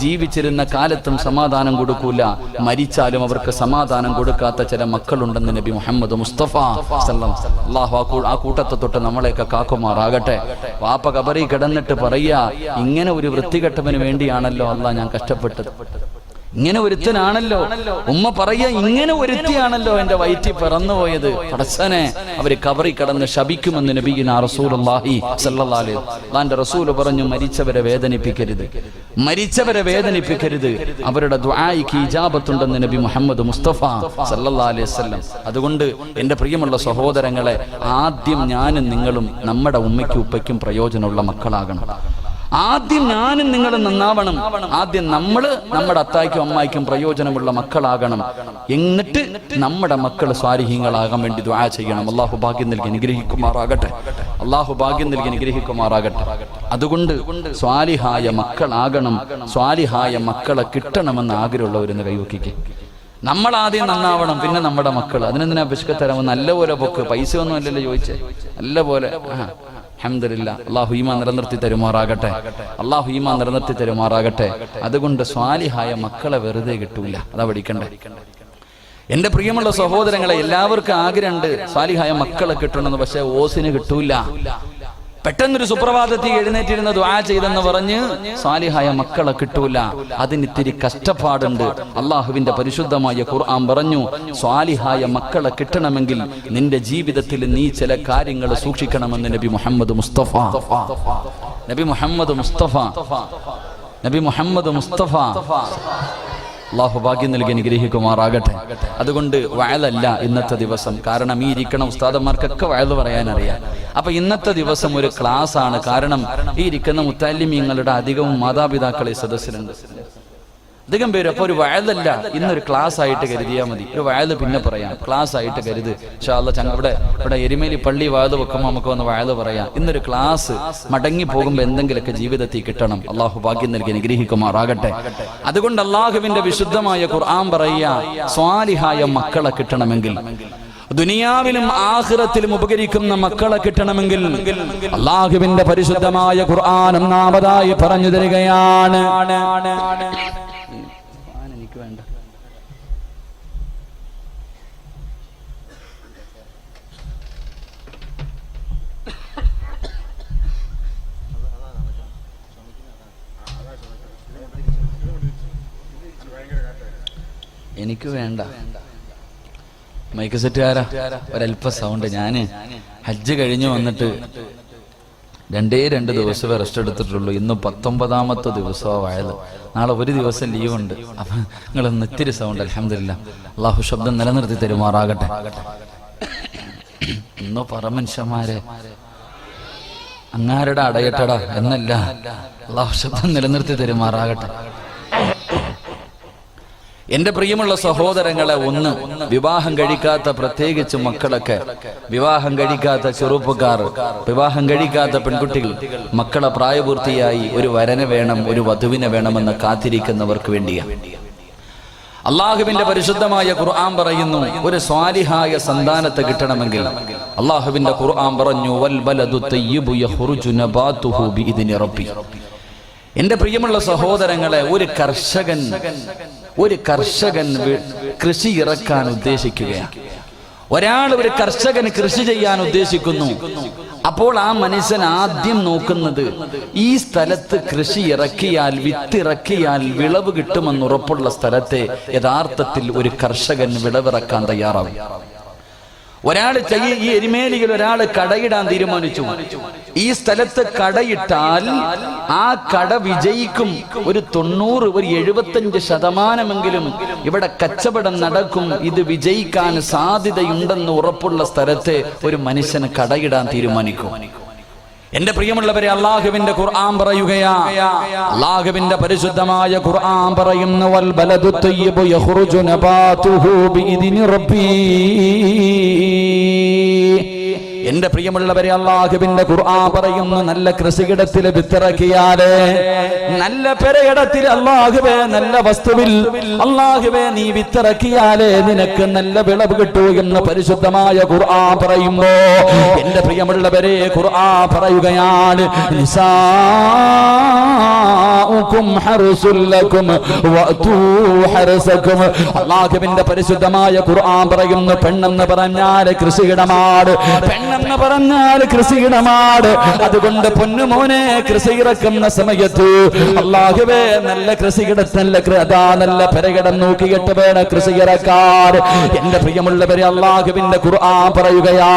ജീവിച്ചിരുന്ന കാലത്തും സമാധാനം കൊടുക്കൂല, മരിച്ചാലും അവർക്ക് സമാധാനം കൊടുക്കാത്ത ചില മക്കളുണ്ടെന്ന് നബി മുഹമ്മദ് മുസ്തഫ അല്ലാഹു ആ കൂട്ടത്തെ തൊട്ട് നമ്മളെയൊക്കെ കാക്കുമാറാകട്ടെ. വാപ്പ ഖബറിൽ കിടന്നിട്ട് പറയാ, ഇങ്ങനെ ഒരു വൃത്തികെട്ടവന് വേണ്ടിയാണല്ലോ അല്ലാഹ് ഞാൻ കഷ്ടപ്പെട്ടത്, ഇങ്ങനെ ഒരുത്തനാണല്ലോ. ഉമ്മ പറയാ, ഇങ്ങനെ ഒരുത്തിയാണല്ലോ എന്റെ വയറ്റിൽ പിറന്നുപോയത്. പടച്ചനെ, അവര് ഖബറിൽ കിടന്ന് ശപിക്കുമെന്ന് നബിയുനാ റസൂലുള്ളാഹി സ്വല്ലല്ലാഹു അലൈഹി വസല്ലം. അല്ലാഹുവിന്റെ റസൂൽ പറഞ്ഞു, മരിച്ചവരെ വേദനിപ്പിക്കരുത്, അവരുടെ ദുആയിക്ക് ഇജാബത്തുണ്ടെന്ന് നബി മുഹമ്മദ് മുസ്തഫ സ്വല്ലല്ലാഹു അലൈഹി വസല്ലം. അതുകൊണ്ട് എന്റെ പ്രിയമുള്ള സഹോദരങ്ങളെ, ആദ്യം ഞാനും നിങ്ങളും നമ്മുടെ ഉമ്മയ്ക്കും ഉപ്പയ്ക്കും പ്രയോജനമുള്ള മക്കളാകണം. ആദ്യം ഞാനും നിങ്ങളും നന്നാവണം. ആദ്യം നമ്മള് നമ്മുടെ അത്തായ്ക്കും അമ്മായിക്കും പ്രയോജനമുള്ള മക്കളാകണം. എന്നിട്ട് നമ്മുടെ മക്കൾ സ്വാലിഹീങ്ങളാകാൻ വേണ്ടി ദുആ ചെയ്യണം. അല്ലാഹു ഭാഗ്യം നൽകി അനുഗ്രഹിക്കുമാറാകട്ടെ. അതുകൊണ്ട് സ്വാലിഹായ മക്കളാകണം, സ്വാലിഹായ മക്കളെ കിട്ടണമെന്ന് ആഗ്രഹമുള്ളവരെന്ന് കൈവക്കിക്ക്. നമ്മളാദ്യം നന്നാവണം, പിന്നെ നമ്മുടെ മക്കൾ. അതിനെന്തിനാ പിശുക്കത്തരാമോ? നല്ലപോലെ പൊക്ക്, പൈസ ഒന്നും അല്ലല്ലോ ചോദിച്ചേ, നല്ലപോലെ. അൽഹംദുലില്ലാഹ്, അല്ലാഹു ഈമാൻ നിലനിർത്തി തരുമാറാകട്ടെ. അതുകൊണ്ട് സ്വാലിഹായ മക്കളെ വെറുതെ കിട്ടൂല, അതാ പഠിക്കണ്ടേ. എന്റെ പ്രിയമുള്ള സഹോദരങ്ങളെ, എല്ലാവർക്കും ആഗ്രഹമുണ്ട് സ്വാലിഹായ മക്കളെ കിട്ടണമെന്ന്, പക്ഷെ ഓസിന് കിട്ടൂല. പെട്ടെന്നൊരു സുപ്രഭാതത്തിൽ എഴുന്നേറ്റിരുന്ന് ദുആ ചെയ്തെന്ന് പറഞ്ഞ് സ്വാലിഹായ മക്കളെ കിട്ടൂല. അതിനിത്തിരി കഷ്ടപ്പാടുണ്ട്. അള്ളാഹുവിന്റെ പരിശുദ്ധമായ ഖുർആൻ പറഞ്ഞു, സ്വാലിഹായ മക്കളെ കിട്ടണമെങ്കിൽ നിന്റെ ജീവിതത്തിൽ നീ ചില കാര്യങ്ങൾ സൂക്ഷിക്കണമെന്ന് നബി മുഹമ്മദ് മുസ്തഫ അല്ലാഹു ഭാഗ്യം നൽകി അനുഗ്രഹിക്കുമാറാകട്ടെ. അതുകൊണ്ട് വഅലല്ല ഇന്നത്തെ ദിവസം. കാരണം ഈ ഇരിക്കണ ഉസ്താദന്മാർക്കൊക്കെ വഅല് പറയാനറിയാം. അപ്പൊ ഇന്നത്തെ ദിവസം ഒരു ക്ലാസ് ആണ്. കാരണം ഈ ഇരിക്കുന്ന മുത്തല്ലിമീങ്ങളുടെ അധികവും മാതാപിതാക്കളെ സദസ്സിലുണ്ട്, അധികം പേര്. അപ്പൊ ഒരു വഅലല്ല, ഇന്നൊരു ക്ലാസ് ആയിട്ട് കരുതിയാൽ മതി. ഒരു വഅല് പിന്നെ പറയാം, ക്ലാസ് ആയിട്ട് കരുത്. ഇൻഷാ അല്ലാഹ് ഇവിടെ എരുമേലി പള്ളി വഅല് വെക്കുമ്പോൾ നമുക്ക് വന്ന് വഅല് പറയാം. ഇന്നൊരു ക്ലാസ് മടങ്ങി പോകുമ്പോൾ എന്തെങ്കിലുമൊക്കെ ജീവിതത്തിൽ കിട്ടണം. അല്ലാഹു ഭാഗ്യം നൽകി അനുഗ്രഹിക്കുമാറാകട്ടെ. അതുകൊണ്ട് അല്ലാഹുവിന്റെ വിശുദ്ധമായ ഖുർആൻ പറയുക, സ്വാലിഹായ മക്കളെ കിട്ടണമെങ്കിൽ, ദുനിയാവിലും ആഖിറത്തിലും ഉപകരിക്കുന്ന മക്കളെ കിട്ടണമെങ്കിൽ അല്ലാഹുവിന്റെ പരിശുദ്ധമായ ഖുർആൻ ഒന്നാമതായി പറഞ്ഞു തരികയാണ്. എനിക്ക് വേണ്ട, എനിക്ക് വേണ്ട. മൈക്ക് സെറ്റുകാരാ, ഒരല്പ സൗണ്ട്. ഞാന് ഹജ്ജ് കഴിഞ്ഞു വന്നിട്ട് 2 ദിവസമേ റെസ്റ്റ് എടുത്തിട്ടുള്ളൂ. ഇന്ന് 19ാമത്തെ ദിവസമാണ് വയല്. നാളെ ഒരു ദിവസം ലീവുണ്ട്. അപ്പൊ നിങ്ങളൊന്ന് ഇത്തിരി സൗണ്ട്. അൽഹംദുലില്ലാഹ്, അല്ലാഹു ശബ്ദം നിലനിർത്തി തരുമാറാകട്ടെ. ഇന്നോ പറ മനുഷ്യന്മാരെ, അങ്ങാരുടെ അടയട്ടടാ എന്നല്ല, അല്ലാഹു ശബ്ദം നിലനിർത്തി തരുമാറാകട്ടെ. എന്റെ പ്രിയമുള്ള സഹോദരങ്ങളെ, ഒന്ന്, വിവാഹം കഴിക്കാത്ത പ്രത്യേകിച്ച് മക്കളൊക്കെ, വിവാഹം കഴിക്കാത്ത ചെറുപ്പക്കാർ, വിവാഹം കഴിക്കാത്ത പെൺകുട്ടികൾ, മക്കളെ പ്രായപൂർത്തിയായി ഒരു വരനെ വേണം, ഒരു വധുവിനെ വേണമെന്ന് കാത്തിരിക്കുന്നവർക്ക് വേണ്ടിയാണ്. അള്ളാഹുവിന്റെ പരിശുദ്ധമായ ഖുർആൻ പറയുന്നു, ഒരു സ്വാലിഹായ സന്താനത്തെ കിട്ടണമെങ്കിൽ അള്ളാഹുവിന്റെ ഖുർആൻ പറഞ്ഞു, വൽ ബലദു തയ്യിബു യഖ്റുജു നബാതുഹു ബിഇദ്നി റബ്ബി. എന്റെ പ്രിയമുള്ള സഹോദരങ്ങളെ, ഒരു കർഷകൻ കൃഷി ഇറക്കാൻ ഉദ്ദേശിക്കുകയാണ്. ഒരു കർഷകൻ കൃഷി ചെയ്യാൻ ഉദ്ദേശിക്കുന്നു. അപ്പോൾ ആ മനുഷ്യൻ ആദ്യം നോക്കുന്നത്, ഈ സ്ഥലത്ത് കൃഷി ഇറക്കിയാൽ, വിത്തിറക്കിയാൽ വിളവ് കിട്ടുമെന്ന് ഉറപ്പുള്ള സ്ഥലത്തെ യഥാർത്ഥത്തിൽ ഒരു കർഷകൻ വിളവിറക്കാൻ തയ്യാറാവും. ഈ എരുമേലിയിൽ ഒരാൾ കടയിടാൻ തീരുമാനിച്ചു. ഈ സ്ഥലത്ത് കടയിട്ടാൽ ആ കട വിജയിക്കും. ഒരു 90, ഒരു 75% ഇവിടെ കച്ചവടം നടക്കും. ഇത് വിജയിക്കാൻ സാധ്യതയുണ്ടെന്ന് ഉറപ്പുള്ള സ്ഥലത്തെ ഒരു മനുഷ്യന് കടയിടാൻ തീരുമാനിക്കും. എന്റെ പ്രിയമുള്ളവരെ, അല്ലാഹുവിന്റെ ഖുർആൻ പറയുകയാ, അല്ലാഹുവിന്റെ പരിശുദ്ധമായ ഖുർആൻ പറയുന്നു, വൽ ബലദു തയ്യിബു യഖ്റുജു നബാതുഹു ബിഇദ്നി റബ്ബി. എന്റെ പ്രിയമുള്ളവരെ, അല്ലാഹുവിന്റെ ഖുർആൻ പറയുന്നു, നല്ല കൃഷിയിടത്തിൽ വിത്തിറക്കിയാല്, നല്ല പെരയിടത്തിൽ അല്ലാഹുവേ, നല്ല വസ്തുവിൽ അല്ലാഹുവേ നീ വിത്തിറക്കിയാലേ നിനക്ക് നല്ല വിളവ് കിട്ടൂ എന്ന് പരിശുദ്ധമായ ഖുർആൻ പറയുമ്പോ, എന്റെ പ്രിയമുള്ളവരെ, ഖുർആൻ പറയുകയാണ്, നിസാഉകും ഹർസുൽ ലക്കും വഅതൂ ഹർസകും. അല്ലാഹുവിന്റെ പരിശുദ്ധമായ ഖുർആൻ പറയുന്നു, പെണ്ണെന്ന് പറഞ്ഞാൽ കൃഷിയിടമാണ്, എന്ന് പറഞ്ഞാൽ കൃഷിയിടമാണ്. അതുകൊണ്ട് പൊന്നുമോനെ, കൃഷി ഇറക്കുന്ന സമയത്ത് അല്ലാഹുവേ നല്ല കൃഷിയിടത്തല്ല, നല്ല പെരകിടം നോക്കിയിട്ട് വേണം കൃഷി ഇറക്കാൻ. എന്റെ പ്രിയമുള്ളവരെ, അല്ലാഹുവിന്റെ ഖുർആൻ പറയുകയാ,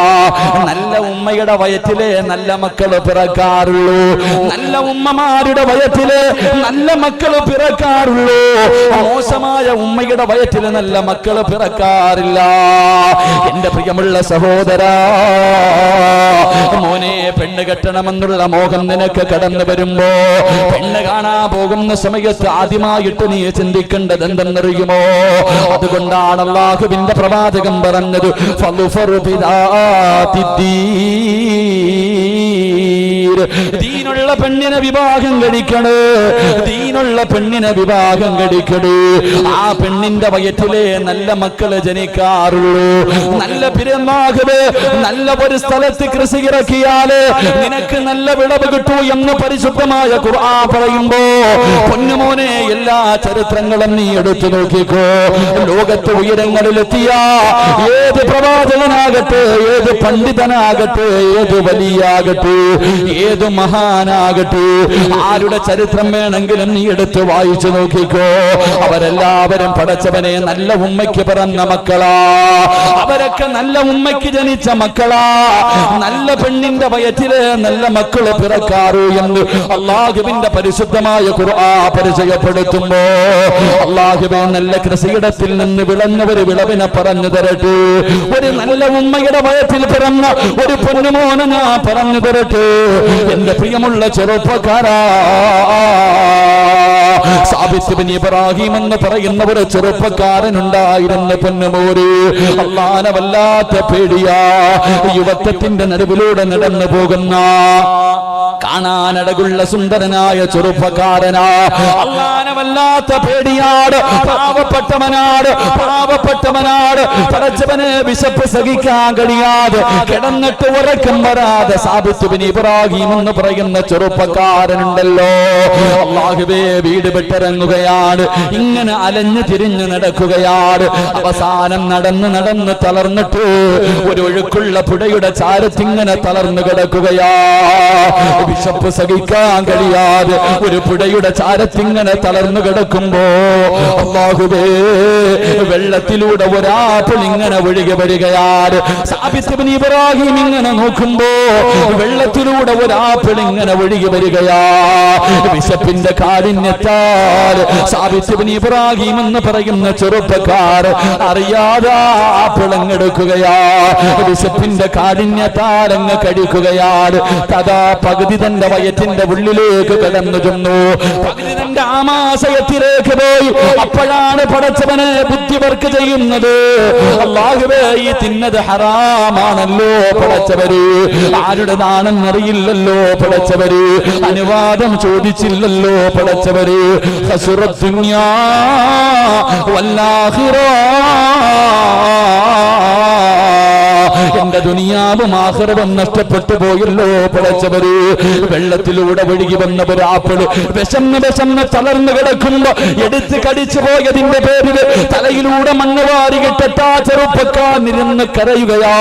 നല്ല ഉമ്മയുടെ വയറ്റിലെ നല്ല മക്കള് പിറക്കാറുള്ളൂ, നല്ല ഉമ്മമാരുടെ വയറ്റിലെ നല്ല മക്കള് പിറക്കാറുള്ളൂ. മോശമായ ഉമ്മയുടെ വയറ്റില് നല്ല മക്കള് പിറക്കാറില്ല. എന്റെ പ്രിയമുള്ള സഹോദരാ, മോനെ, പെണ്ണ് കെട്ടണമെന്നുള്ള മോഹം നിനക്ക് കടന്നു വരുമ്പോ, പെണ്ണ് കാണാൻ പോകുന്ന സമയത്ത് ആദ്യമായിട്ട് നീ ചിന്തിക്കേണ്ടത് എന്തെന്നറിയുമോ? അതുകൊണ്ടാണ് അല്ലാഹുവിന്റെ പ്രവാചകൻ പറഞ്ഞത്, ദീനുള്ള പെണ്ണിനെ വിവാഹം കഴിക്കണേ, ദീനുള്ള പെണ്ണിനെ വിവാഹം കഴിക്കണേ. ആ പെണ്ണിന്റെ വയറ്റിലെ നല്ല മക്കള് ജനിക്കാറുള്ളൂ. നല്ല പിറന്നാകവേ നല്ല ഒരു സ്ഥലത്ത് കൃഷി ഇറക്കിയാല് നിനക്ക് നല്ല വിളവ് കിട്ടൂ എന്ന് പരിശുദ്ധമായ ഖുർആൻ പറയുമ്പോ, പൊന്നുമോനെ, എല്ലാ ചരിത്രങ്ങളും നീ എടുത്തു നോക്കിക്കോ. ലോകത്ത് ഉയരങ്ങളിലെത്തിയ ഏത് പ്രവാചകനാകട്ടെ, ഏത് പണ്ഡിതനാകട്ടെ, ഏത് വലിയാകട്ടെ, ഏത് മഹാനാകട്ടെ, ആരുടെ ചരിത്രം വേണമെങ്കിലും നീ എടുത്ത് വായിച്ചു നോക്കിക്കോ. അവരെല്ലാവരും പടച്ചവനെ നല്ല ഉമ്മയ്ക്ക് പിറന്ന മക്കളാ, അവരൊക്കെ നല്ല ഉമ്മയ്ക്ക് ജനിച്ച മക്കളാ. നല്ല പെണ്ണിന്റെ വയറ്റില് നല്ല മക്കള് പിറക്കാറൂ എന്ന് അല്ലാഹുവിന്റെ പരിശുദ്ധമായ ഖുർആൻ പരിചയപ്പെടുത്തുമ്പോ, അല്ലാഹുവേ നല്ല കൃഷിയിടത്തിൽ നിന്ന് വിളഞ്ഞവര് വിളവിനെ പറഞ്ഞു തരട്ടെ. ഒരു നല്ല ഉമ്മയുടെ വയറ്റിൽ പിറന്ന ഒരു പൊന്നുമോനെ ഞാൻ പറഞ്ഞു തരട്ടെ. എന്റെ പ്രിയമുള്ള ചെറുപ്പക്കാരാ, സാബിത്ത് ബിൻ ഇബ്രാഹിം എന്ന് പറയുന്ന ഒരു ചെറുപ്പക്കാരനുണ്ടായിരുന്ന പൊന്നുമോര്. അല്ലാഹുവിനെ വല്ലാത്ത പേടിയാ. യുവത്വത്തിന്റെ നടുവിലൂടെ നടന്നു പോകുന്ന കാണാനടകുള്ള സുന്ദരനായ ചെറുപ്പക്കാരനാ. അല്ലാഹുവിനെ വല്ലാത്ത പേടിയാണ്. പാവപ്പെട്ടവനാണ്. പടച്ചവനെ വിശപ്പ് സഹിക്കാൻ കഴിയാതെ കിടന്നിട്ട് ഉറക്കം വരാതെ സാബിത്ത് ബിൻ ഇബ്രാഹിം എന്ന് പറയുന്ന ചെറുപ്പക്കാരനുണ്ടല്ലോ, അല്ലാഹുവേ, വീട് വിട്ടിറങ്ങുകയാണ്. ഇങ്ങനെ അലഞ്ഞു തിരിഞ്ഞു നടക്കുകയാണ്. അവസാനം നടന്ന് തളർന്നിട്ട് ഒരു ഒഴുക്കുള്ള പുഴയുടെ ചാരത്തിങ്ങനെ തളർന്നു കിടക്കുകയാ. വിശപ്പ് സഹിക്കാൻ കഴിയാതെ ഒരു പുഴയുടെ ചാരത്തിങ്ങനെ തളർന്നു കിടക്കുമ്പോ, അല്ലാഹുവേ, വെള്ളത്തിലൂടെ ഒരാപ്പിൾ ഇങ്ങനെ ഒഴുകി വരികയാണ്. സാബിത്ത് ബിൻ ഇബ്രാഹിം ഇങ്ങനെ നോക്കുമ്പോ വെള്ളത്തിലൂടെ ഒരാപ്പിൾ ഇങ്ങനെ ഒഴുകി വരികയാ. വിശപ്പിന്റെ കാഠിന്യത്താൽ സാബിത്ത് ബിൻ ഇബ്രാഹിം എന്ന് പറയുന്ന ചെറുപ്പക്കാർ അറിയാതെ ആപ്പിളങ്ങെടുക്കുകയാ. വിശപ്പിന്റെ കാഠിന്യത്താൽ അങ്ങ് കഴിക്കുകയാണ്. കഥാ പകുതി തന്റെ വയറ്റിന്റെ ഉള്ളിലേക്ക് കടന്നു ചെന്നു, പകുതി തന്റെ ആമാശയത്തിലേക്ക് പോയി. അപ്പോഴാണ് പടച്ചവനെ ബുദ്ധിവർക്ക് ചെയ്യുന്നത്, അല്ലാഹുവേ, ഈ തിന്നത് ഹറാമാണല്ലോ പടച്ചവര്, ആരുടെ നാണെന്നറിയില്ലല്ലോ പടച്ചവര്, അനുവാദം ചോദിച്ചില്ലല്ലോ പടച്ചവര്. ഹസുറത്ത് ദുനിയാ വല്ലാഹിറ, എന്റെ ദുനിയാവും ആഖിറവും നഷ്ടപ്പെട്ടു പോയല്ലോ പടച്ചവര്. വെള്ളത്തിലൂടെ ഒഴുകി വന്ന ഒരു ആപ്പിള് വിശന്ന് തളർന്നു കിടക്കുമ്പോ എടുത്ത് കടിച്ചു പോയതിന്റെ പേരിൽ തലയിലൂടെ മണ്ണ് വാരികിട്ടാ ചെറുപ്പക്കാരിരുന്ന് കരയുകയാ.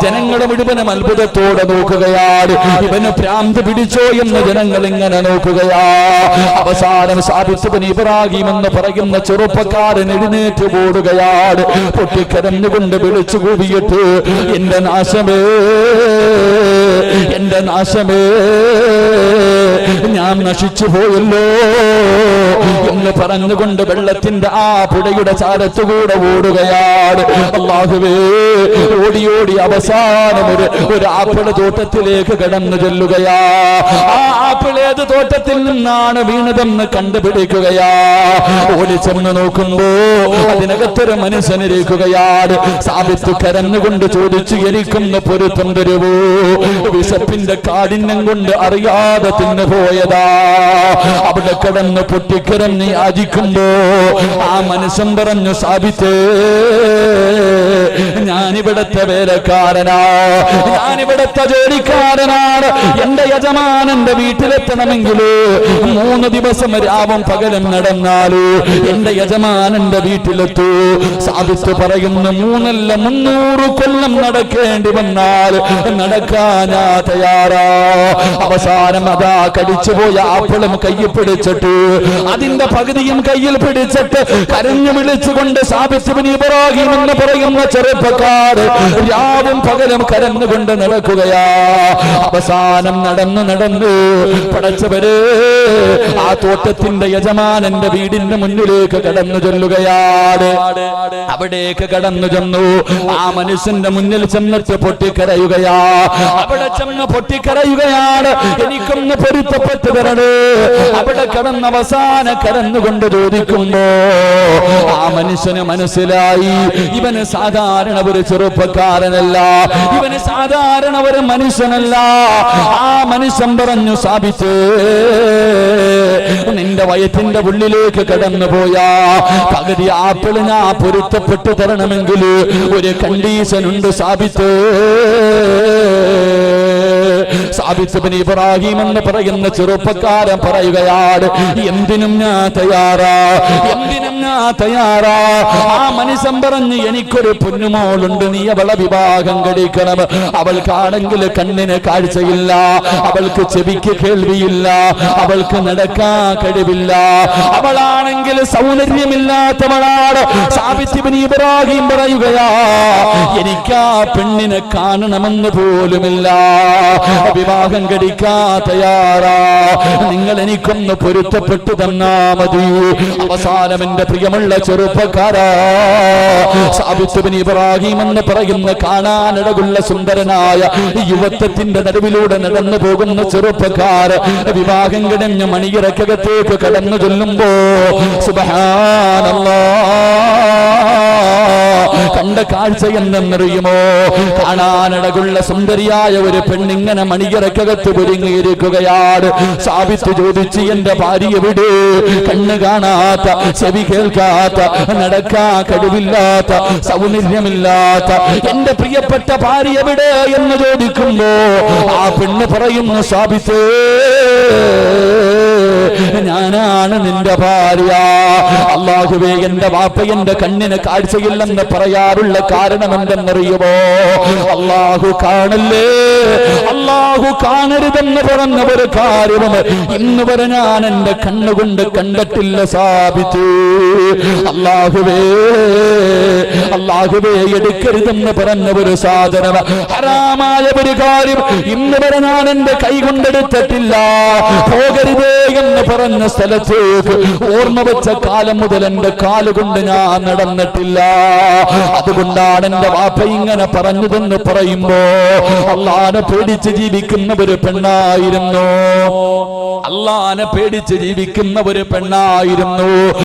ജനങ്ങളെ മുഴുവനും അത്ഭുതത്തോടെ നോക്കുകയാണ്. ഇവന് ഭ്രാന്ത് പിടിച്ചോ എന്ന് ജനങ്ങൾ ഇങ്ങനെ നോക്കുകയാ. അവസാനം സാബിത്ത് ബിൻ ഇബ്രാഹിം എന്ന് പറയുന്ന ചെറുപ്പക്കാരൻ എഴുന്നേറ്റ് ഓടുകയാണ്. പൊട്ടിക്കരഞ്ഞുകൊണ്ട് വിളിച്ചു കൂവിയിട്ട്, എന്റെ നാശമേ, എന്റെ നാശമേ, ഞാൻ നശിച്ചു പോയല്ലോ, എന്ന് പറഞ്ഞുകൊണ്ട് വെള്ളത്തിന്റെ ആ പുഴയുടെ ചാരത്തുകൂടെ ഓടുകയാണ്. അല്ലാഹുവേ, ഓടി ഓടി അവസാനം ഒരു ആപ്പിള് തോട്ടത്തിലേക്ക് കടന്നു ചെല്ലുകയാ. ആ ആപ്പിൾ ഏത് തോട്ടത്തിൽ നിന്നാണ് വീണതെന്ന് കണ്ടുപിടിക്കുകയാ. ഓടിച്ചെന്ന് നോക്കുമ്പോ അതിനകത്തൊരു മനുഷ്യനിരിക്കുകയാണ്. സാബിത്ത് കരഞ്ഞുകൊണ്ട് ചോദിച്ചു, എനിക്കൊന്ന് പൊരുത്തം തരുവോ? വിശപ്പിന്റെ കാഠിന്യം കൊണ്ട് അറിയാതെ തിന്നുപോയതാ. അവിടെ കിടന്ന് പൊട്ടിക്കിടന്ന് യാചിക്കുമ്പോ ആ മനുഷ്യൻ പറഞ്ഞു, സാബിത്തേ, ഞാനിവിടത്തെ വേലക്കാരനാ, ഞാനിവിടത്തെ ജോലിക്കാരനാണ്. എന്റെ യജമാനന്റെ വീട്ടിലെത്തണമെങ്കിൽ 3 ദിവസം രാവും പകലും നടന്നാലോ എന്റെ യജമാനന്റെ വീട്ടിലെത്തൂ. സാബിത്ത് പറയുന്നു, 3 അല്ല 300 കൊല്ലം നടക്കേണ്ടി വന്നാൽ നടക്കാൻ ഞാൻ തയ്യാറാ. അവസാനം അതാ കടിച്ചുപോയ ആപ്പിളും കയ്യിൽ പിടിച്ചിട്ട് അതിന്റെ പകുതിയും കയ്യിൽ പിടിച്ചിട്ട് കരഞ്ഞു വിളിച്ചുകൊണ്ട് സാബിത്ത് ഇബ്നു ഇബ്രാഹിം എന്ന് പറയുന്ന ചെറുപ്പക്കാർ രാവും പകലും കരഞ്ഞുകൊണ്ട് നടക്കുകയാ. അവസാനം നടന്നു പടച്ചവര് ആ തോട്ടത്തിന്റെ യജമാനന്റെ വീടിന്റെ മുന്നിലേക്ക് കടന്നു ചെല്ലുകയാണ്. അവിടേക്ക് കടന്നു ചെന്നു. ആ മനുഷ്യന്റെ മുന്നിൽ ചെന്നിട്ട് പൊട്ടിക്കരയുകയാ. അവിടെ ചെന്ന് പൊട്ടിക്കരയുകയാണ്, എനിക്കൊന്ന് പൊരുത്തപ്പെട്ടു തരണേ. അവിടെ കടന്ന് അവസാനം കടന്നുകൊണ്ട് ചോദിക്കുമ്പോ ആ മനുഷ്യന് മനസ്സിലായി, ഇവന് സാധാരണ ഒരു ചെറുപ്പക്കാരനല്ല, ഇവന് സാധാരണ ഒരു മനുഷ്യനല്ല. ആ മനുഷ്യൻ പറഞ്ഞു, സാബിത്ത്, നിന്റെ വയറ്റിന്റെ ഉള്ളിലേക്ക് കടന്നു പോയാ പകുതി ആപ്പിള് ഞാൻ പൊരുത്തപ്പെട്ടു തരണമെങ്കിൽ ഒരു കണ്ടീഷൻ ഉണ്ട് സാബിത്ത്. സാബിത്ത് ഇബ്നു ഇബ്രാഹിം എന്ന് പറയുന്ന ചെറുപ്പക്കാരൻ പറയുകയാണ്, എന്തിനും ഞാൻ തയ്യാറാ, എന്തിനും ഞാൻ തയ്യാറാ. ആ മനുഷ്യൻ പറഞ്ഞു, എനിക്കൊരു പൊന്നുമോളുണ്ട്, നീ അവളെ വിവാഹം കഴിക്കണം. അവൾക്കാണെങ്കിൽ കണ്ണിന് കാഴ്ചയില്ല, അവൾക്ക് ചെവിക്ക് കേൾവിയില്ല, അവൾക്ക് നടക്കാൻ കഴിവില്ല, അവളാണെങ്കിൽ സൗന്ദര്യമില്ലാത്തവളാണ്. സാബിത്ത് ഇബ്നു ഇബ്രാഹിം പറയുകയാ, എനിക്ക് ആ പെണ്ണിനെ കാണണമെന്ന് പോലുമില്ല, വിവാഹം കഴിക്കാൻ തയ്യാറാ, നിങ്ങൾ എനിക്കൊന്ന് പൊരുത്തപ്പെട്ടു തന്നാ മതി. അവസാനം എന്റെ പ്രിയമുള്ള ചെറുപ്പക്കാരാ, സാബിത്ത് ഇബ്നു ഇബ്രാഹിം എന്ന് പറയുന്ന കാണാനിടകുള്ള സുന്ദരനായ യുവത്വത്തിന്റെ നടുവിലൂടെ നടന്നു പോകുന്ന ചെറുപ്പക്കാർ വിവാഹം കിടഞ്ഞ് മണിയറക്കകത്തേക്ക് കടന്നു ചെല്ലുമ്പോ സുബ്ഹാനല്ലാഹ്, കണ്ട കാഴ്ച എന്തെന്നറിയുമോ? കാണാനിടകുള്ള സുന്ദരിയായ ഒരു പെണ്ണിങ്ങനെ മണിയറക്കകത്ത് ഒരുങ്ങിയിരിക്കുകയാണ്. സാബിത്ത് ചോദിച്ചു, എന്റെ ഭാര്യ എവിടെ? കണ്ണ് കാണാത്ത, ചെവി കേൾക്കാത്ത, നടക്കാൻ കഴിവില്ലാത്ത, സൗന്ദര്യമില്ലാത്ത എന്റെ പ്രിയപ്പെട്ട ഭാര്യ എവിടെ എന്ന് ചോദിക്കുമ്പോ ആ പെണ്ണ് പറയുന്നു, സാബിത്ത്, ഞാനാണ് നിന്റെ ഭാര്യ. അല്ലാഹുവേ, എന്റെ വാപ്പ എന്റെ കണ്ണിന് കാഴ്ചയില്ലെന്ന് പറയാറുള്ള കാരണം എന്തെന്നറിയുമോ? അല്ലാഹു കാണല്ലേ, അല്ലാഹു കാണരുതെന്ന് പറഞ്ഞ ഒരു കാര്യവും ഇന്ന് വരെ ഞാൻ എന്റെ കണ്ണുകൊണ്ട് കണ്ടിട്ടില്ല സാബിത്ത്. അല്ലാഹുവേ, അല്ലാഹുവേ, എടുക്കരുതെന്ന് പറഞ്ഞ ഒരു സാധനം, ഹറാമായ ഒരു കാര്യം ഇന്ന് വരെ ഞാൻ എന്റെ കൈ കൊണ്ടെടുത്തിട്ടില്ല. പോകരുതേ എന്ന് പറഞ്ഞ സ്ഥലത്തേക്ക് ഓർമ്മ വെച്ച കാലം മുതൽ എന്റെ കാലുകൊണ്ട് ഞാൻ നടന്നിട്ടില്ല. അതുകൊണ്ടാണ് എന്റെ വാപ്പ ഇങ്ങനെ പറഞ്ഞതെന്ന് പറയുമ്പോ അള്ളാനെ പേടിച്ച് ജീവിക്കുന്ന ഒരു പെണ്ണായിരുന്നു, അള്ളാനെ പേടിച്ച് ജീവിക്കുന്ന ഒരു പെണ്ണായിരുന്നു.